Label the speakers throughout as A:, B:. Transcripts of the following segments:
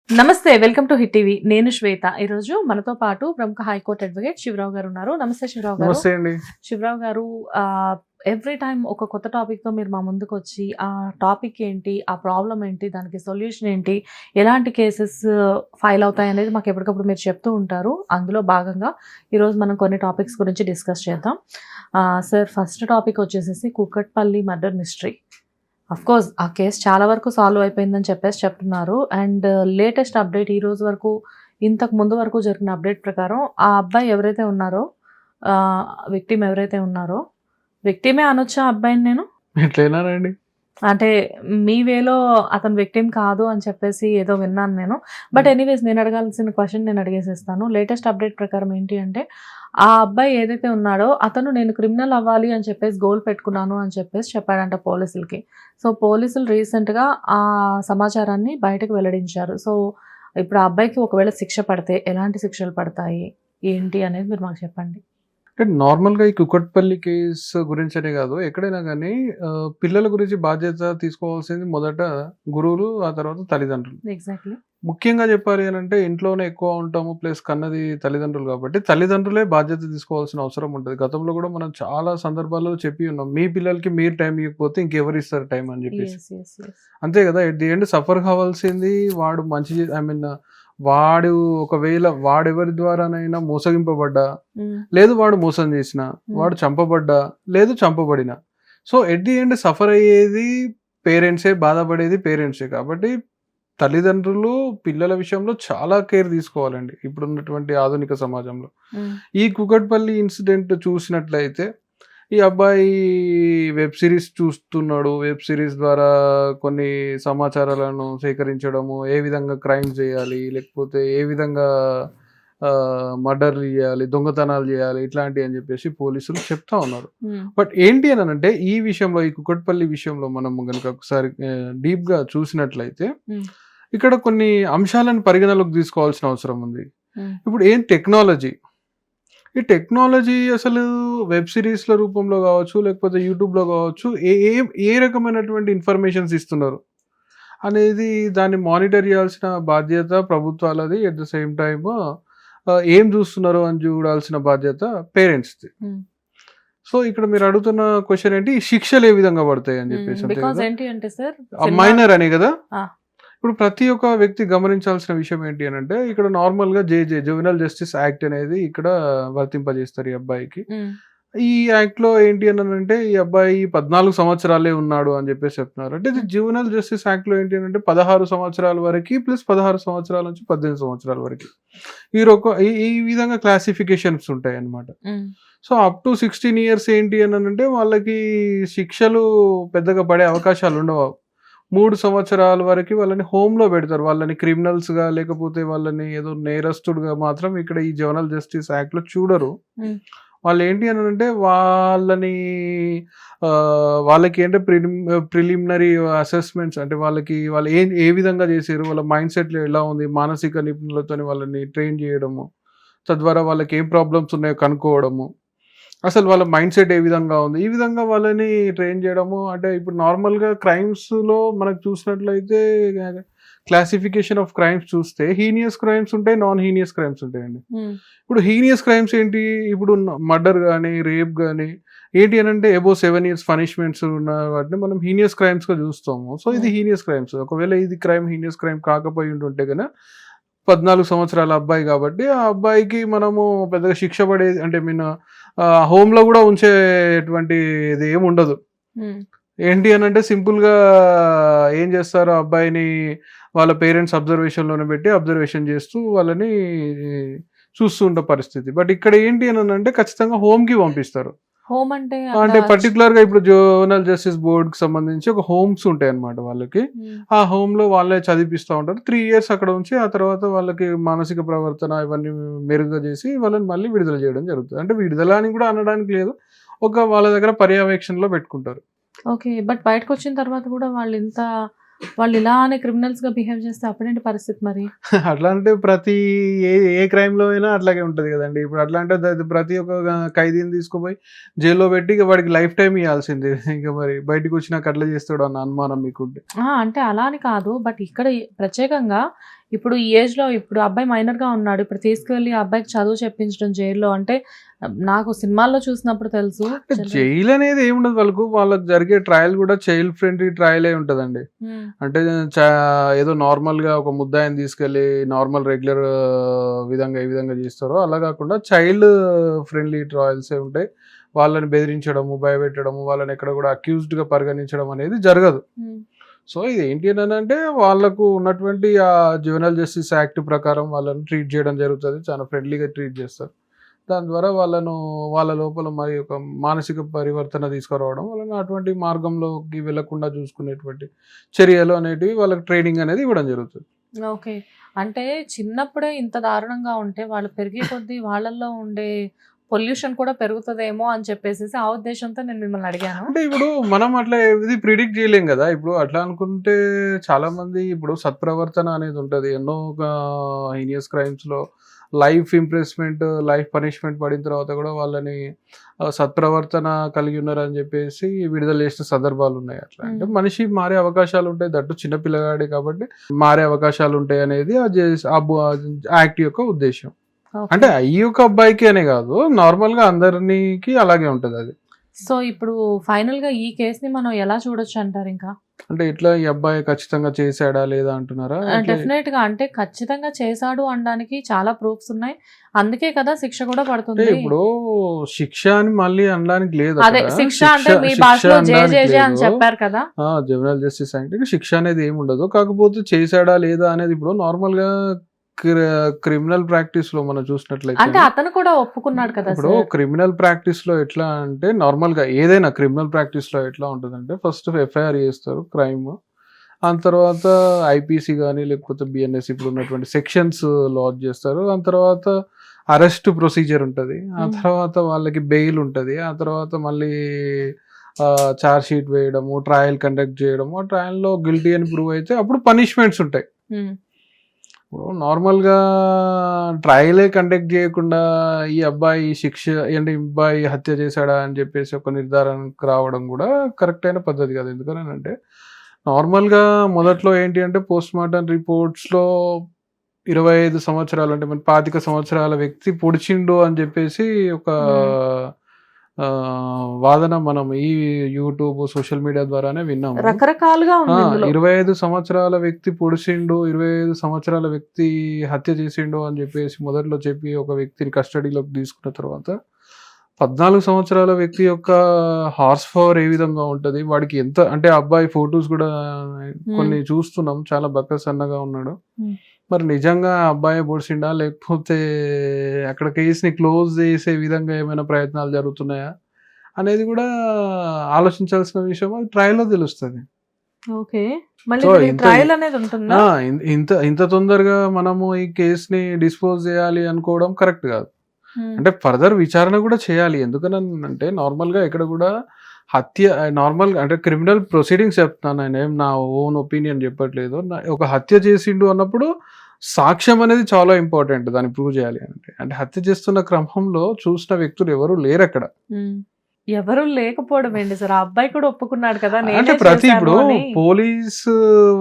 A: నమస్తే. Welcome to hit TV. నేను శ్వేత. ఈరోజు మనతో పాటు ప్రముఖ హైకోర్టు అడ్వకేట్ శివరావు గారు ఉన్నారు. నమస్తే శివరావు గారు.
B: నమస్తే అండి.
A: శివరావు గారు, ఎవ్రీ టైమ్ ఒక కొత్త టాపిక్‌తో మీరు మా ముందుకొచ్చి, ఆ టాపిక్ ఏంటి? ఆ ప్రాబ్లమ్ ఏంటి? దానికి సొల్యూషన్ ఏంటి? ఎలాంటి కేసెస్ ఫైల్ అవుతాయనేది మాకు ఎప్పటికప్పుడు మీరు చెప్తూ ఉంటారు. అందులో భాగంగా ఈరోజు మనం కొన్ని టాపిక్స్ గురించి డిస్కస్ చేద్దాం. సార్, ఫస్ట్ టాపిక్ వచ్చేసేసి కూకట్పల్లి మర్డర్ మిస్టరీ. అఫ్కోర్స్ ఆ కేసు చాలా వరకు సాల్వ్ అయిపోయిందని చెప్పేసి చెప్తున్నారు. అండ్ లేటెస్ట్ అప్డేట్ ఈ రోజు వరకు, ఇంతకు ముందు వరకు జరిగిన అప్డేట్ ప్రకారం ఆ అబ్బాయి ఎవరైతే ఉన్నారో, విక్టిమ్ ఎవరైతే ఉన్నారో, విక్టిమే అనొచ్చా ఆ అబ్బాయిని నేను?
B: ఎట్లయినారండి?
A: అంటే మీ వేలో అతను విక్టిమ్ కాదు అని చెప్పేసి ఏదో విన్నాను నేను. బట్ ఎనీవేస్, నేను అడగాల్సిన క్వశ్చన్ నేను అడిగేసేస్తాను. లేటెస్ట్ అప్డేట్ ప్రకారం ఏంటి అంటే, ఆ అబ్బాయి ఏదైతే ఉన్నాడో అతను నేను క్రిమినల్ అవ్వాలి అని చెప్పేసి గోల్ పెట్టుకున్నాను అని చెప్పేసి చెప్పాడంట పోలీసులకి. సో పోలీసులు రీసెంట్గా ఆ సమాచారాన్ని బయటకు వెల్లడించారు. సో ఇప్పుడు ఆ అబ్బాయికి ఒకవేళ శిక్ష పడితే ఎలాంటి శిక్షలు పడతాయి, ఏంటి అనేది మీరు మాకు చెప్పండి.
B: అంటే నార్మల్‌గా ఈ కుకట్పల్లి కేసు గురించనే కాదు, ఎక్కడైనా గానీ పిల్లల గురించి బాధ్యత తీసుకోవాల్సింది మొదట గురువులు, ఆ తర్వాత తల్లిదండ్రులు.
A: ఎగ్జాక్ట్లీ.
B: ముఖ్యంగా చెప్పాలి అనంటే ఇంట్లోనే ఎక్కువ ఉంటాము. ప్లస్ కన్నది తల్లిదండ్రులు కాబట్టి, తల్లిదండ్రులే బాధ్యత తీసుకోవాల్సిన అవసరం ఉంటది. గతంలో కూడా మనం చాలా సందర్భాల్లో చెప్పి ఉన్నాం. మీ పిల్లలకి మీరు టైం ఇవ్వకపోతే ఇంకెవరిస్తారు టైం అని చెప్పేసి.
A: Yes, yes, yes.
B: అంతే కదా! ఎట్ ది ఎండ్ సఫర్ కావాల్సింది వాడు మంచి ఐ మీన్ వాడు ఒకవేళ వాడెవరి ద్వారానైనా మోసగింపబడ్డా, లేదు వాడు మోసం చేసినా, వాడు చంపబడ్డా, లేదు చంపబడినా, so at the end suffer అయ్యేది పేరెంట్సే, బాధపడేది పేరెంట్సే. కాబట్టి తల్లిదండ్రులు పిల్లల విషయంలో చాలా కేర్ తీసుకోవాలండి ఇప్పుడున్నటువంటి ఆధునిక సమాజంలో. ఈ కుకట్పల్లి ఇన్సిడెంట్ చూసినట్లయితే, ఈ అబ్బాయి వెబ్ సిరీస్ చూస్తున్నాడు. వెబ్ సిరీస్ ద్వారా కొన్ని సమాచారాలను సేకరించడము, ఏ విధంగా క్రైమ్ చేయాలి, లేకపోతే ఏ విధంగా మర్డర్‌లు చేయాలి, దొంగతనాలు చేయాలి, ఇట్లాంటివి అని చెప్పేసి పోలీసులు చెప్తా ఉన్నారు. బట్ ఏంటి అని అంటే, ఈ విషయంలో ఈ కుకట్పల్లి విషయంలో మనం గనుక ఒకసారి డీప్‌గా చూసినట్లయితే, ఇక్కడ కొన్ని అంశాలను పరిగణలోకి తీసుకోవాల్సిన అవసరం ఉంది. ఇప్పుడు ఏం టెక్నాలజీ, ఈ టెక్నాలజీ అసలు వెబ్ సిరీస్ల రూపంలో కావచ్చు, లేకపోతే యూట్యూబ్లో కావచ్చు, ఏ ఏ ఏ రకమైనటువంటి ఇన్ఫర్మేషన్స్ ఇస్తున్నారు అనేది దాన్ని మానిటర్ చేయాల్సిన బాధ్యత ప్రభుత్వాలది. ఎట్ ద సేమ్ టైమ్ ఏం చూస్తున్నారు అని చూడాల్సిన బాధ్యత పేరెంట్స్ది. సో ఇక్కడ మీరు అడుగుతున్న క్వశ్చన్ ఏంటి, శిక్షలు ఏ విధంగా పడతాయి అని చెప్పేసి.
A: బికాజ్ ఏంటి అంటే సార్,
B: మైనర్ అనే కదా.
A: ఆ.
B: ఇప్పుడు ప్రతి ఒక్క వ్యక్తి గమనించాల్సిన విషయం ఏంటి అని అంటే, ఇక్కడ నార్మల్గా జువెనైల్ జస్టిస్ యాక్ట్ అనేది ఇక్కడ వర్తింపజేస్తారు ఈ అబ్బాయికి. ఈ యాక్ట్ లో ఏంటి అని అంటే, ఈ అబ్బాయి 14 సంవత్సరాలే ఉన్నాడు అని చెప్పేసి చెప్తున్నారు. అంటే ఇది జువెనైల్ జస్టిస్ యాక్ట్ లో ఏంటి అని అంటే 16 సంవత్సరాల వరకు ప్లస్ 16 సంవత్సరాల నుంచి 18 సంవత్సరాల వరకు ఈ విధంగా క్లాసిఫికేషన్స్ ఉంటాయి అన్నమాట. సో అప్ టు 16 ఇయర్స్ ఏంటి అని అంటే వాళ్ళకి శిక్షలు పెద్దగా పడే అవకాశాలు ఉండవు. 3 సంవత్సరాల వరకు వాళ్ళని హోమ్‌లో పెడతారు. వాళ్ళని క్రిమినల్స్‌గా, లేకపోతే వాళ్ళని ఏదో నేరస్తుడుగా మాత్రం ఇక్కడ ఈ జువెనైల్ జస్టిస్ యాక్ట్‌లో చూడరు. వాళ్ళు ఏంటి అని అంటే వాళ్ళకి ఏంటంటే ప్రిలిమినరీ అసెస్మెంట్స్, అంటే వాళ్ళు ఏ విధంగా చేశారు, వాళ్ళ మైండ్ సెట్‌లో ఎలా ఉంది, మానసిక నిపుణులతోని వాళ్ళని ట్రైన్ చేయడము, తద్వారా వాళ్ళకి ఏం ప్రాబ్లమ్స్ ఉన్నాయో కనుక్కోవడము, అసలు వాళ్ళ మైండ్ సెట్ ఏ విధంగా ఉంది, ఈ విధంగా వాళ్ళని ట్రైన్ చేయడము. అంటే ఇప్పుడు నార్మల్గా క్రైమ్స్లో మనకు చూసినట్లయితే క్లాసిఫికేషన్ ఆఫ్ క్రైమ్స్ చూస్తే హీనియస్ క్రైమ్స్ ఉంటాయి, నాన్ హీనియస్ క్రైమ్స్ ఉంటాయండి. ఇప్పుడు హీనియస్ క్రైమ్స్ ఏంటి, ఇప్పుడు మర్డర్ కానీ, రేప్ కానీ ఏంటి అని అంటే అబోవ్ 7 years పనిష్మెంట్స్ ఉన్న వాటిని మనం హీనియస్ క్రైమ్స్గా చూస్తాము. సో ఇది హీనియస్ క్రైమ్స్. ఒకవేళ ఇది హీనియస్ క్రైమ్ కాకపోయి ఉంటుంటే కనుక 14 సంవత్సరాల అబ్బాయి కాబట్టి ఆ అబ్బాయికి మనము పెద్దగా శిక్ష పడేది అంటే హోమ్లో కూడా ఉంచేటువంటి ఇది ఏమి ఉండదు. ఏంటి అని అంటే సింపుల్గా ఏం చేస్తారు, అబ్బాయిని వాళ్ళ పేరెంట్స్ అబ్జర్వేషన్లోనే పెట్టి అబ్జర్వేషన్ చేస్తూ వాళ్ళని చూస్తూ ఉండే పరిస్థితి. బట్ ఇక్కడ ఏంటి అని అంటే ఖచ్చితంగా హోమ్కి పంపిస్తారు.
A: హోమ్ అంటే
B: పర్టికులర్గా ఇప్పుడు జువెనైల్ జస్టిస్ బోర్డుకి సంబంధించి ఒక హోమ్స్ ఉంటాయి అన్నమాట వాళ్ళకి. ఆ హోమ్లో వాళ్ళే చదివిస్తూ ఉంటారు. 3 years అక్కడ ఉంచి ఆ తర్వాత వాళ్ళకి మానసిక ప్రవర్తన ఇవన్నీ మెరుగ్గా చేసి వాళ్ళని మళ్ళీ విడుదల చేయడం జరుగుతుంది. అంటే విడుదల అని కూడా అనడానికి లేదు, వాళ్ళ దగ్గర పర్యవేక్షణలో పెట్టుకుంటారు.
A: ఓకే. బట్ బయటకు వచ్చిన తర్వాత కూడా వాళ్ళు ఇంత వాళ్ళు ఇలానే క్రిమినల్స్ గా బిహేవ్ చేస్తే అప్పుడేంటి పరిస్థితి మరి?
B: అట్లా అంటే ప్రతి ఏ క్రైమ్‌లో అయినా అట్లాగే ఉంటది గదండీ. ఇప్పుడు అట్లా అంటే ప్రతి ఒక్క ఖైదీని తీసుకుపోయి జైల్‌లో పెట్టి ఇక వాడికి లైఫ్ టైమ్ ఇయ్యాల్సిందే. ఇక మరి బయటికొచ్చినాక అట్లా చేస్తాడు అన్న అనుమానం మీకుంటే.
A: అంటే అలా అని కాదు. బట్ ఇక్కడ ప్రత్యేకంగా ఇప్పుడు ఈ ఏజ్‌లో ఇప్పుడు అబ్బాయి మైనర్‌గా ఉన్నాడు. ఇప్పుడు తీసుకెళ్ళి ఆ అబ్బాయికి చదువు చెప్పించడం జైల్‌లో అంటే నాకు సినిమాల్లో చూసినప్పుడు తెలుసు.
B: జైల్ అనేది ఏముండదు వాళ్ళకి జరిగే ట్రయల్ కూడా చైల్డ్ ఫ్రెండ్లీ ట్రయలే ఉంటదండి. అంటే ఏదో నార్మల్‌గా ఒక ముద్దాయిని తీసుకెళ్ళి నార్మల్ రెగ్యులర్ విధంగా ఏ విధంగా చేస్తారో అలా కాకుండా చైల్డ్ ఫ్రెండ్లీ ట్రయల్సే ఉంటాయి. వాళ్ళని బెదిరించడము, భయపెట్టడము, వాళ్ళని ఎక్కడ కూడా అక్యూజ్డ్‌గా పరిగణించడం అనేది జరగదు. సో ఇది ఏంటి అంటే వాళ్ళకు ఉన్నటువంటి ఆ జ్యువెనల్ జస్టిస్ యాక్ట్ ప్రకారం వాళ్ళని ట్రీట్ చేయడం జరుగుతుంది. చాలా ఫ్రెండ్లీగా ట్రీట్ చేస్తారు. దాని ద్వారా వాళ్ళ లోపల మరి ఒక మానసిక పరివర్తన తీసుకురావడం, వాళ్ళని అటువంటి మార్గంలోకి వెళ్లకుండా చూసుకునేటువంటి చర్యలు అనేటివి వాళ్ళకి ట్రైనింగ్ అనేది ఇవ్వడం జరుగుతుంది.
A: ఓకే. అంటే చిన్నప్పుడే ఇంత దారుణంగా ఉంటే వాళ్ళు పెరిగే కొద్దీ వాళ్ళల్లో ఉండే పొల్యూషన్ కూడా పెరుగుతదేమో అని చెప్పేసేసి ఆ ఉద్దేశంతో నేను మిమ్మల్ని అడిగాను.
B: అంటే ఇప్పుడు మనం అట్లా ఇది ప్రిడిక్ట్ చేయలేం కదా. ఇప్పుడు అట్లా అనుకుంటే చాలా మంది ఇప్పుడు సత్ప్రవర్తన అనేది ఉంటది. ఎన్నో హీనియస్ క్రైమ్స్‌లో లైఫ్ ఇంప్రెస్మెంట్, లైఫ్ పనిష్మెంట్ పడిన తర్వాత కూడా వాళ్ళని సత్ప్రవర్తన కలిగి ఉన్నారని చెప్పేసి విడుదల చేసిన సందర్భాలు ఉన్నాయి. అట్లా అంటే మనిషి మారే అవకాశాలు ఉంటాయి. దట్టు చిన్న పిల్లగాడే కాబట్టి మారే అవకాశాలు ఉంటాయి అనేది యాక్ట్ యొక్క ఉద్దేశం. అంటే ఈ యొక్క అబ్బాయికి అనే కాదు, నార్మల్ గా అందరికి అలాగే ఉంటది అది.
A: సో ఇప్పుడు ఫైనల్ గా ఈ కేసుని మనం ఎలా చూడొచ్చు అంటారు ఇంకా?
B: అంటే ఇట్లా ఈ అబ్బాయి ఖచ్చితంగా చేశాడా లేదా అంటున్నారా?
A: డెఫినెట్ గా అంటే ఖచ్చితంగా చేశాడు అనడానికి చాలా ప్రూఫ్స్ ఉన్నాయి. అందుకే కదా శిక్ష కూడా పడుతుంది.
B: ఇప్పుడు శిక్ష అని మళ్ళీ అనడానికి లేదు.
A: అదే శిక్ష అంటే మీ భాషలో జేజేజే అని చెప్పారు కదా.
B: జువెనైల్ జస్టిస్ యాక్ట్ శిక్ష అనేది ఏమి ఉండదు. కాకపోతే చేశాడా లేదా అనేది ఇప్పుడు నార్మల్ గా క్రిమినల్ ప్రాక్టీస్ లో మనం చూసినట్లయితే
A: అంటే అతను కూడా ఒప్పుకున్నాడు కదా.
B: ఇప్పుడు క్రిమినల్ ప్రాక్టీస్ లో ఎట్లా అంటే నార్మల్ గా ఏదైనా క్రిమినల్ ప్రాక్టీస్ లో ఎట్లా ఉంటుందంటే ఫస్ట్ ఎఫ్ఐఆర్ చేస్తారు క్రైమ్, ఆ తర్వాత ఐపీసీ కానీ లేకపోతే బిఎన్ఎస్ ఇప్పుడు ఉన్నటువంటి సెక్షన్స్ లాంచ్ చేస్తారు. ఆ తర్వాత అరెస్ట్ ప్రొసీజర్ ఉంటుంది, ఆ తర్వాత వాళ్ళకి బెయిల్ ఉంటుంది, ఆ తర్వాత మళ్ళీ చార్జ్ షీట్ వేయడము, ట్రయల్ కండక్ట్ చేయడము, ఆ ట్రయల్లో గిల్టీ అని ప్రూవ్ అయితే అప్పుడు పనిష్మెంట్స్ ఉంటాయి. ఇప్పుడు నార్మల్గా ట్రయలే కండక్ట్ చేయకుండా ఈ అబ్బాయి శిక్ష అంటే ఈ అబ్బాయి హత్య చేశాడా అని చెప్పేసి ఒక నిర్ధారణకు రావడం కూడా కరెక్ట్ అయిన పద్ధతి కాదు. ఎందుకని అంటే నార్మల్గా మొదట్లో ఏంటి అంటే పోస్ట్ మార్టం రిపోర్ట్స్లో 25 సంవత్సరాలు అంటే మన 25 సంవత్సరాల వ్యక్తి పొడిచిండు అని చెప్పేసి ఒక వాదన మనం ఈ యూట్యూబ్ సోషల్ మీడియా ద్వారానే విన్నాము.
A: రకరకాలుగా
B: 25 సంవత్సరాల వ్యక్తి పొడిచిండు, 25 సంవత్సరాల వ్యక్తి హత్య చేసిండు అని చెప్పేసి మొదట్లో చెప్పి ఒక వ్యక్తిని కస్టడీలోకి తీసుకున్న తర్వాత 14 సంవత్సరాల వ్యక్తి యొక్క హార్స్ పవర్ ఏ విధంగా ఉంటది, వాడికి ఎంత అంటే అబ్బాయి ఫొటోస్ కూడా కొన్ని చూస్తున్నాం, చాలా బక్క సన్నగా ఉన్నాడు. మరి నిజంగా అబ్బాయి పొడిచిండా లేకపోతే అక్కడ కేసుని క్లోజ్ చేసే విధంగా ఏమైనా ప్రయత్నాలు జరుగుతున్నాయా అనేది కూడా ఆలోచించాల్సిన విషయం. అది ట్రయల్లో తెలుస్తుంది. ఇంత తొందరగా మనము ఈ కేసుని డిస్పోజ్ చేయాలి అనుకోవడం కరెక్ట్ కాదు. అంటే ఫర్దర్ విచారణ కూడా చేయాలి. ఎందుకనంటే నార్మల్గా ఇక్కడ కూడా హత్య నార్మల్గా అంటే క్రిమినల్ ప్రొసీడింగ్స్ చెప్తాను, నేను ఏం నా ఓన్ ఒపీనియన్ చెప్పట్లేదు. ఒక హత్య చేసిండు అన్నప్పుడు సాక్ష్యం అనేది చాలా ఇంపార్టెంట్, దాన్ని ప్రూవ్ చేయాలి అంటే హత్య చేస్తున్న క్రమంలో చూసిన వ్యక్తులు ఎవరు లేరు అక్కడ.
A: ఎవరు లేకపోవడం ఏంటి సార్, ఆ అబ్బాయి కూడా ఒప్పుకున్నాడు కదా.
B: అంటే ప్రతి ఇప్పుడు పోలీస్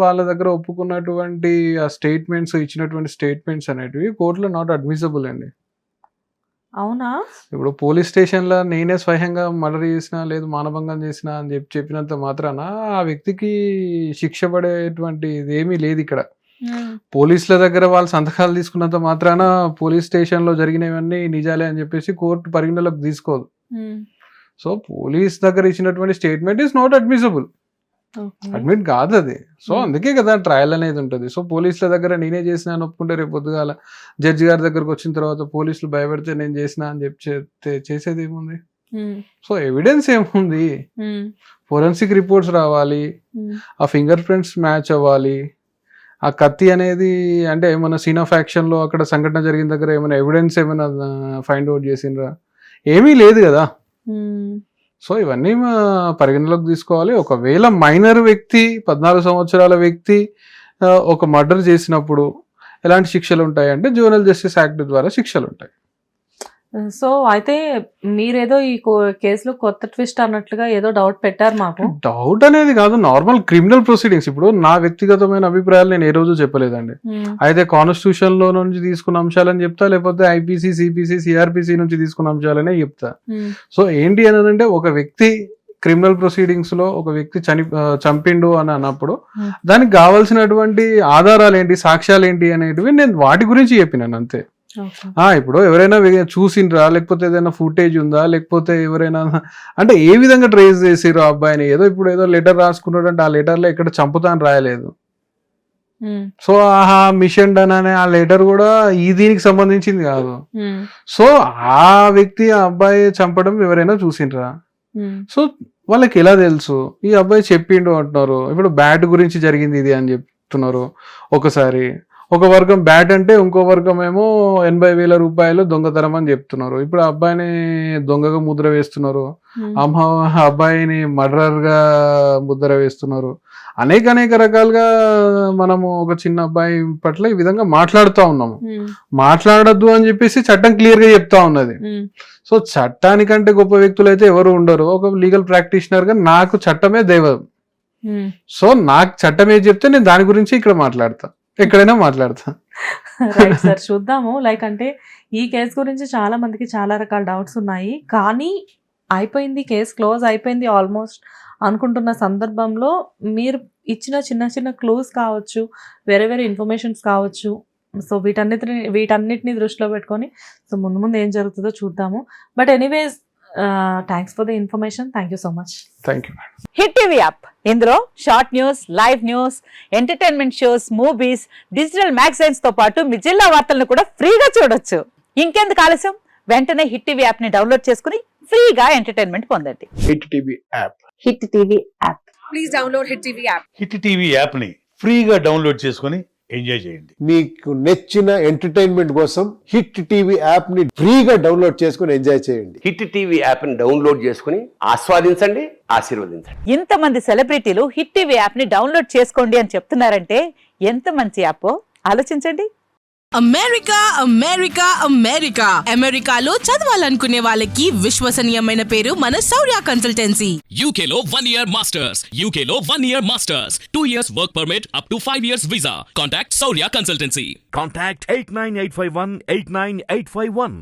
B: వాళ్ళ దగ్గర ఒప్పుకున్నటువంటి ఆ స్టేట్మెంట్స్ ఇచ్చినటువంటి స్టేట్మెంట్స్ అనేటివి కోర్టులో నాట్ అడ్మిసిబుల్ అండి.
A: అవునా?
B: ఇప్పుడు పోలీస్ స్టేషన్లో నేనే స్వయంగా మర్డర్ చేసినా లేదు మానభంగం చేసినా అని చెప్పినంత మాత్రాన ఆ వ్యక్తికి శిక్ష పడేటువంటి ఏమీ లేదు ఇక్కడ. పోలీసుల దగ్గర వాళ్ళు సంతకాలు తీసుకున్నంత మాత్రాన పోలీస్ స్టేషన్ లో జరిగినవన్నీ నిజాలే అని చెప్పేసి కోర్టు పరిగణలోకి తీసుకోదు. సో పోలీస్ దగ్గర ఇచ్చినటువంటి statement is not admissible, admit కాదు అది. సో అందుకే కదా ట్రయల్ అనేది ఉంటుంది. సో పోలీసుల దగ్గర నేనే చేసినా అని ఒప్పుకుంటే రేపు పొద్దుగాల జడ్జి గారి దగ్గరకు వచ్చిన తర్వాత పోలీసులు భయపడితే నేను చేసినా అని చెప్పి చేసేది ఏముంది? సో ఎవిడెన్స్ ఏముంది? ఫోరెన్సిక్ రిపోర్ట్స్ రావాలి, ఆ ఫింగర్ ప్రింట్స్ మ్యాచ్ అవ్వాలి, ఆ కత్తి అనేది అంటే ఏమైనా సీన్ ఆఫ్ యాక్షన్ లో అక్కడ సంఘటన జరిగిన దగ్గర ఏమైనా ఎవిడెన్స్ ఏమైనా ఫైండ్ అవుట్ చేసిండ్రా? ఏమీ లేదు కదా. సో ఇవన్నీ పరిగణలోకి తీసుకోవాలి. ఒకవేళ మైనర్ వ్యక్తి 14 సంవత్సరాల వ్యక్తి ఒక మర్డర్ చేసినప్పుడు ఎలాంటి శిక్షలు ఉంటాయి అంటే జువెనైల్ జస్టిస్ యాక్ట్ ద్వారా శిక్షలు ఉంటాయి.
A: సో అయితే మీరేదో ఈ కేసులో కొత్త ట్విస్ట్ అన్నట్లుగా ఏదో డౌట్ పెట్టారు మాకు.
B: డౌట్ అనేది కాదు, నార్మల్ క్రిమినల్ ప్రొసీడింగ్స్. ఇప్పుడు నా వ్యక్తిగతమైన అభిప్రాయాలు నేను ఏ రోజు చెప్పలేదండి. అయితే కాన్స్టిట్యూషన్ లో నుంచి తీసుకున్న అంశాలని చెప్తా, లేకపోతే ఐపీసీ, సిపిసి, సిఆర్పిసి నుంచి తీసుకున్న అంశాలనే చెప్తా. సో ఏంటి అని అంటే ఒక వ్యక్తి క్రిమినల్ ప్రొసీడింగ్స్ లో ఒక వ్యక్తి చంపిండు అని అన్నప్పుడు దానికి కావాల్సినటువంటి ఆధారాలు ఏంటి, సాక్ష్యాలు ఏంటి అనేటివి నేను వాటి గురించి చెప్పినాను అంతే. ఇప్పుడు ఎవరైనా చూసిండ్రా, లేకపోతే ఏదైనా ఫుటేజ్ ఉందా, లేకపోతే ఎవరైనా అంటే ఏ విధంగా ట్రేస్ చేసిర్రు ఆ అబ్బాయిని, ఇప్పుడు ఏదో లెటర్ రాసుకున్నాడు అంటే ఆ లెటర్ లో ఎక్కడ చంపుతా అని రాయలేదు. సో ఆహా మిషన్ డన్ అనే ఆ లెటర్ కూడా ఈ దీనికి సంబంధించింది కాదు. సో ఆ వ్యక్తి ఆ అబ్బాయి చంపడం ఎవరైనా చూసిండ్రా? సో వాళ్ళకి ఎలా తెలుసు? ఈ అబ్బాయి చెప్పిండు అంటున్నారు. ఇప్పుడు బ్యాట్ గురించి జరిగింది ఇది అని చెప్తున్నారు ఒకసారి. ఒక వర్గం బ్యాట్ అంటే, ఇంకో వర్గం ఏమో 80,000 రూపాయలు దొంగతనం అని చెప్తున్నారు. ఇప్పుడు ఆ అబ్బాయిని దొంగగా ముద్ర వేస్తున్నారు, అబ్బాయిని మర్డర్ గా ముద్ర వేస్తున్నారు. అనేక రకాలుగా మనము ఒక చిన్న అబ్బాయి పట్ల ఈ విధంగా మాట్లాడుతూ ఉన్నాము. మాట్లాడద్దు అని చెప్పేసి చట్టం క్లియర్ గా చెప్తా ఉన్నది. సో చట్టానికంటే గొప్ప వ్యక్తులు అయితే ఎవరు ఉండరు. ఒక లీగల్ ప్రాక్టీషనర్ గా నాకు చట్టమే దైవం. సో నాకు చట్టం ఏది చెప్తే నేను దాని గురించి ఇక్కడ మాట్లాడతా, ఎక్కడైనా మాట్లాడతా.
A: రైట్ సార్, చూద్దాము. లైక్ అంటే ఈ కేసు గురించి చాలా మందికి చాలా రకాల డౌట్స్ ఉన్నాయి, కానీ అయిపోయింది, కేసు క్లోజ్ అయిపోయింది ఆల్మోస్ట్ అనుకుంటున్న సందర్భంలో మీరు ఇచ్చిన చిన్న క్లూస్ కావచ్చు, వేరే ఇన్ఫర్మేషన్స్ కావచ్చు. సో వీటన్నిటిని దృష్టిలో పెట్టుకొని సో ముందు ఏం జరుగుతుందో చూద్దాము. But anyways thanks for the information. Thank you so much.
B: Thank you.
C: Hit TV app, ఇందులో short news, live news, entertainment shows, movies, digital magazines తో పాటు మీ జిల్లా వార్తలను కూడా ఫ్రీగా చూడొచ్చు. ఇంకెందుకు ఆలస్యం, వెంటనే హిట్ టీవీ యాప్ ని డౌన్లోడ్ చేసుకుని ఫ్రీగా ఎంటర్టైన్మెంట్ పొందండి.
B: Hit TV app.
C: Hit TV app.
D: Please download hit TV app.
E: Hit TV app ని ఫ్రీగా డౌన్లోడ్ చేసుకుని ఎంజాయ్ చేయండి.
F: మీకు నచ్చిన ఎంటర్టైన్మెంట్ కోసం హిట్ టీవీ యాప్ ని ఫ్రీగా డౌన్లోడ్ చేసుకుని ఎంజాయ్ చేయండి.
G: హిట్ టీవీ యాప్ ని డౌన్లోడ్ చేసుకుని ఆస్వాదించండి, ఆశీర్వదించండి.
C: ఇంతమంది సెలబ్రిటీలు హిట్ టీవీ యాప్ ని డౌన్లోడ్ చేసుకోండి అని చెప్తున్నారంటే ఎంత మంచి యాప్ ఆలోచించండి.
D: అమెరికాలో చదవాలనుకునే వాళ్ళకి విశ్వసనీయమైన పేరు మన శౌర్య కన్సల్టెన్సీ.
H: UK లో 1 year masters, UK లో 1 year masters, 2 years work permit up to 5 years visa. Contact Saurya Consultancy.
I: Contact 89851 89851.